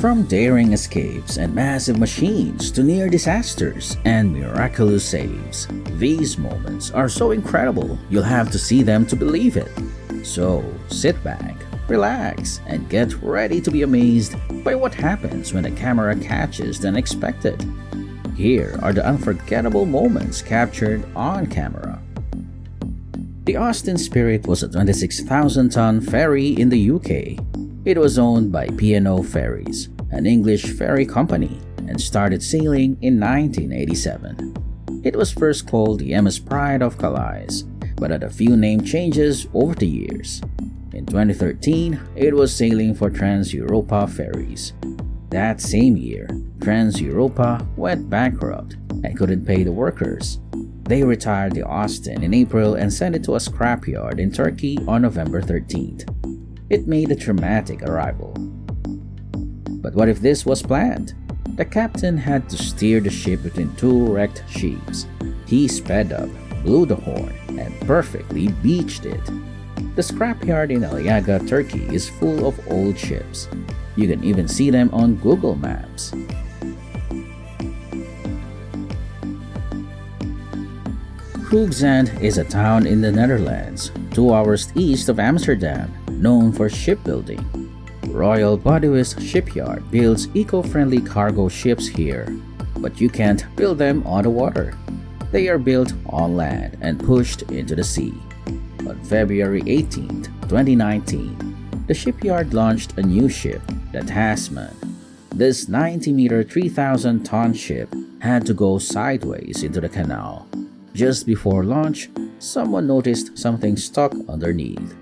From daring escapes and massive machines to near disasters and miraculous saves, these moments are so incredible you'll have to see them to believe it. So sit back, relax, and get ready to be amazed by what happens when the camera catches the unexpected. Here are the unforgettable moments captured on camera. The Austin Spirit was a 26,000-ton ferry in the UK. It was owned by P&O Ferries, an English ferry company, and started sailing in 1987. It was first called the MS Pride of Calais, but had a few name changes over the years. In 2013, it was sailing for Trans-Europa Ferries. That same year, Trans-Europa went bankrupt and couldn't pay the workers. They retired the Austin in April and sent it to a scrapyard in Turkey on November 13th. It made a dramatic arrival. But what if this was planned? The captain had to steer the ship between two wrecked ships. He sped up, blew the horn, and perfectly beached it. The scrapyard in Aliaga, Turkey is full of old ships. You can even see them on Google Maps. Hoogzand is a town in the Netherlands, 2 hours east of Amsterdam, known for shipbuilding. Royal Bodewees Shipyard builds eco-friendly cargo ships here, but you can't build them on the water. They are built on land and pushed into the sea. On February 18, 2019, the shipyard launched a new ship, the Tasman. This 90-meter, 3,000-ton ship had to go sideways into the canal. Just before launch, someone noticed something stuck underneath.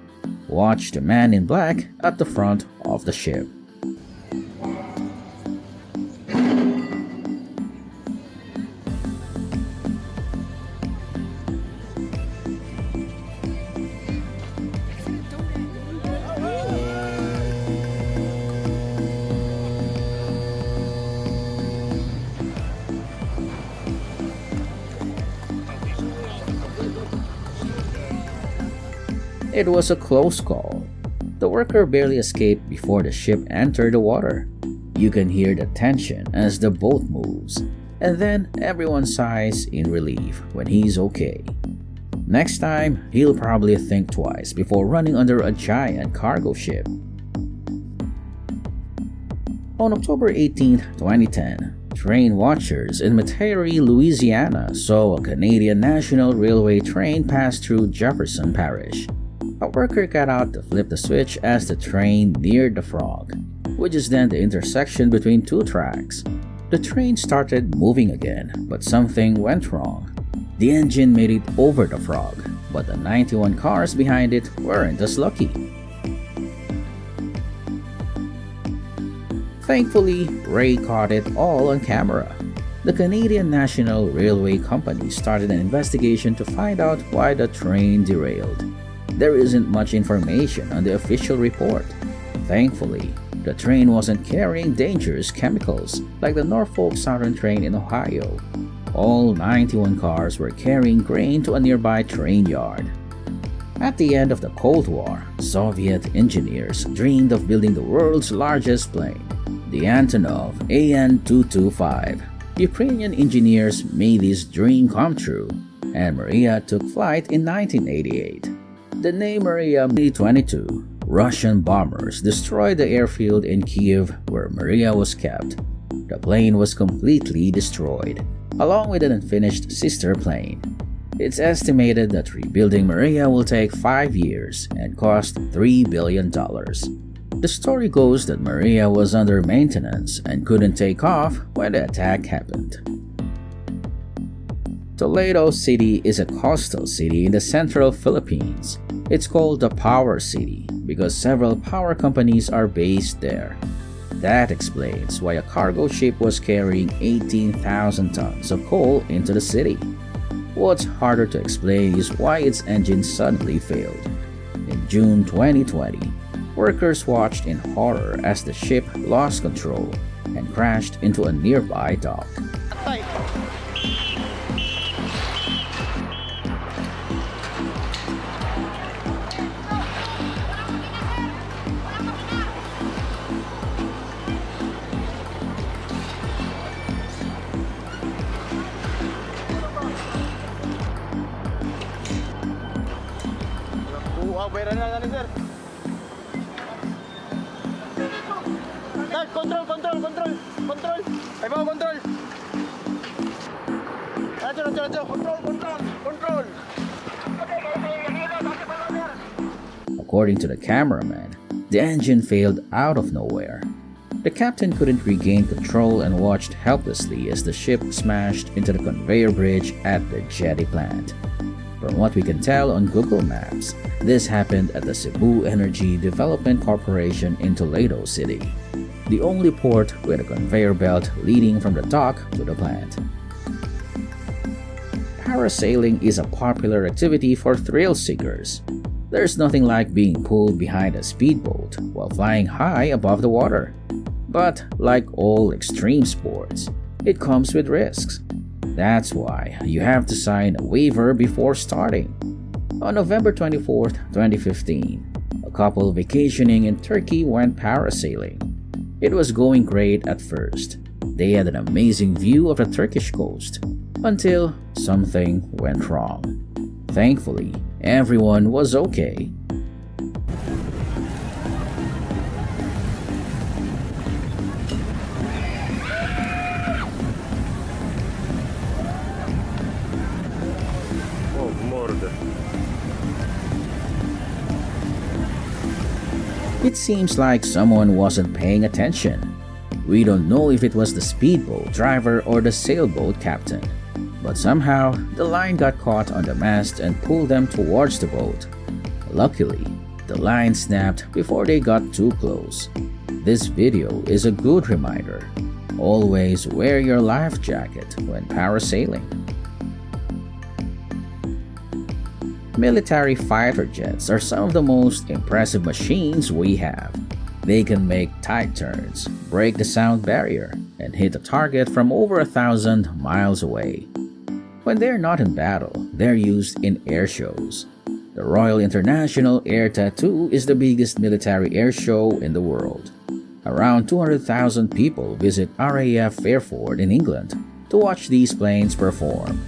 Watch the man in black at the front of the ship. It was a close call. The worker barely escaped before the ship entered the water. You can hear the tension as the boat moves, and then everyone sighs in relief when he's okay. Next time, he'll probably think twice before running under a giant cargo ship. On October 18, 2010, train watchers in Metairie, Louisiana saw a Canadian National Railway train pass through Jefferson Parish. A worker got out to flip the switch as the train neared the frog, which is then the intersection between two tracks. The train started moving again, but something went wrong. The engine made it over the frog, but the 91 cars behind it weren't as lucky. Thankfully, Ray caught it all on camera. The Canadian National Railway Company started an investigation to find out why the train derailed. There isn't much information on the official report. Thankfully, the train wasn't carrying dangerous chemicals like the Norfolk Southern train in Ohio. All 91 cars were carrying grain to a nearby train yard. At the end of the Cold War, Soviet engineers dreamed of building the world's largest plane, the Antonov AN-225. Ukrainian engineers made this dream come true, and Maria took flight in 1988. The name Maria Mi-22. Russian bombers destroyed the airfield in Kiev where Maria was kept. The plane was completely destroyed, along with an unfinished sister plane. It's estimated that rebuilding Maria will take 5 years and cost $3 billion. The story goes that Maria was under maintenance and couldn't take off when the attack happened. Toledo City is a coastal city in the central Philippines. It's called the Power City because several power companies are based there. That explains why a cargo ship was carrying 18,000 tons of coal into the city. What's harder to explain is why its engine suddenly failed. In June 2020, workers watched in horror as the ship lost control and crashed into a nearby dock. sir. Start, control. Ay, bawa, control. Diretso. Control. According to the cameraman, the engine failed out of nowhere. The captain couldn't regain control and watched helplessly as the ship smashed into the conveyor bridge at the jetty plant. From what we can tell on Google Maps, this happened at the Cebu Energy Development Corporation in Toledo City, the only port with a conveyor belt leading from the dock to the plant. Parasailing is a popular activity for thrill seekers. There's nothing like being pulled behind a speedboat while flying high above the water. But like all extreme sports, it comes with risks. That's why you have to sign a waiver before starting. On November 24, 2015, a couple vacationing in Turkey went parasailing. It was going great at first. They had an amazing view of the Turkish coast until something went wrong. Thankfully, everyone was okay. Oh, murder. It seems like someone wasn't paying attention. We don't know if it was the speedboat driver or the sailboat captain, but somehow the line got caught on the mast and pulled them towards the boat. Luckily, the line snapped before they got too close. This video is a good reminder. Always wear your life jacket when parasailing. Military fighter jets are some of the most impressive machines we have. They can make tight turns, break the sound barrier, and hit a target from over 1,000 miles away. When they're not in battle, they're used in air shows. The Royal International Air Tattoo is the biggest military air show in the world. Around 200,000 people visit RAF Fairford in England to watch these planes perform.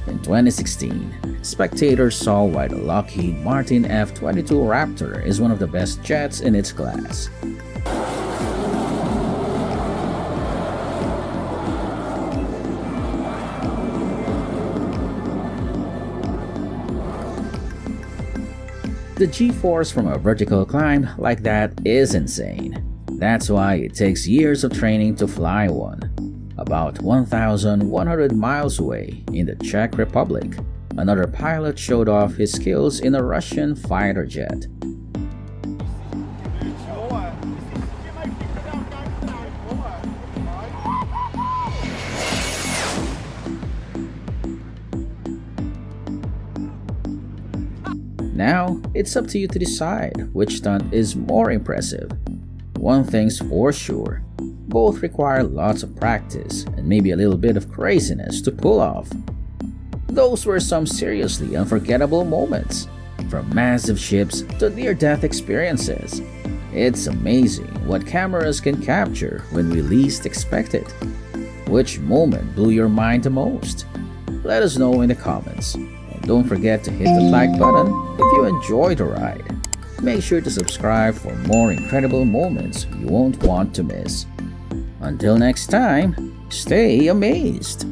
In 2016, spectators saw why the Lockheed Martin F-22 Raptor is one of the best jets in its class. The G-force from a vertical climb like that is insane. That's why it takes years of training to fly one. About 1,100 miles away in the Czech Republic, another pilot showed off his skills in a Russian fighter jet. Now, it's up to you to decide which stunt is more impressive. One thing's for sure, both require lots of practice and maybe a little bit of craziness to pull off. Those were some seriously unforgettable moments, from massive ships to near-death experiences. It's amazing what cameras can capture when we least expect it. Which moment blew your mind the most? Let us know in the comments. And don't forget to hit the like button if you enjoyed the ride. Make sure to subscribe for more incredible moments you won't want to miss. Until next time, stay amazed!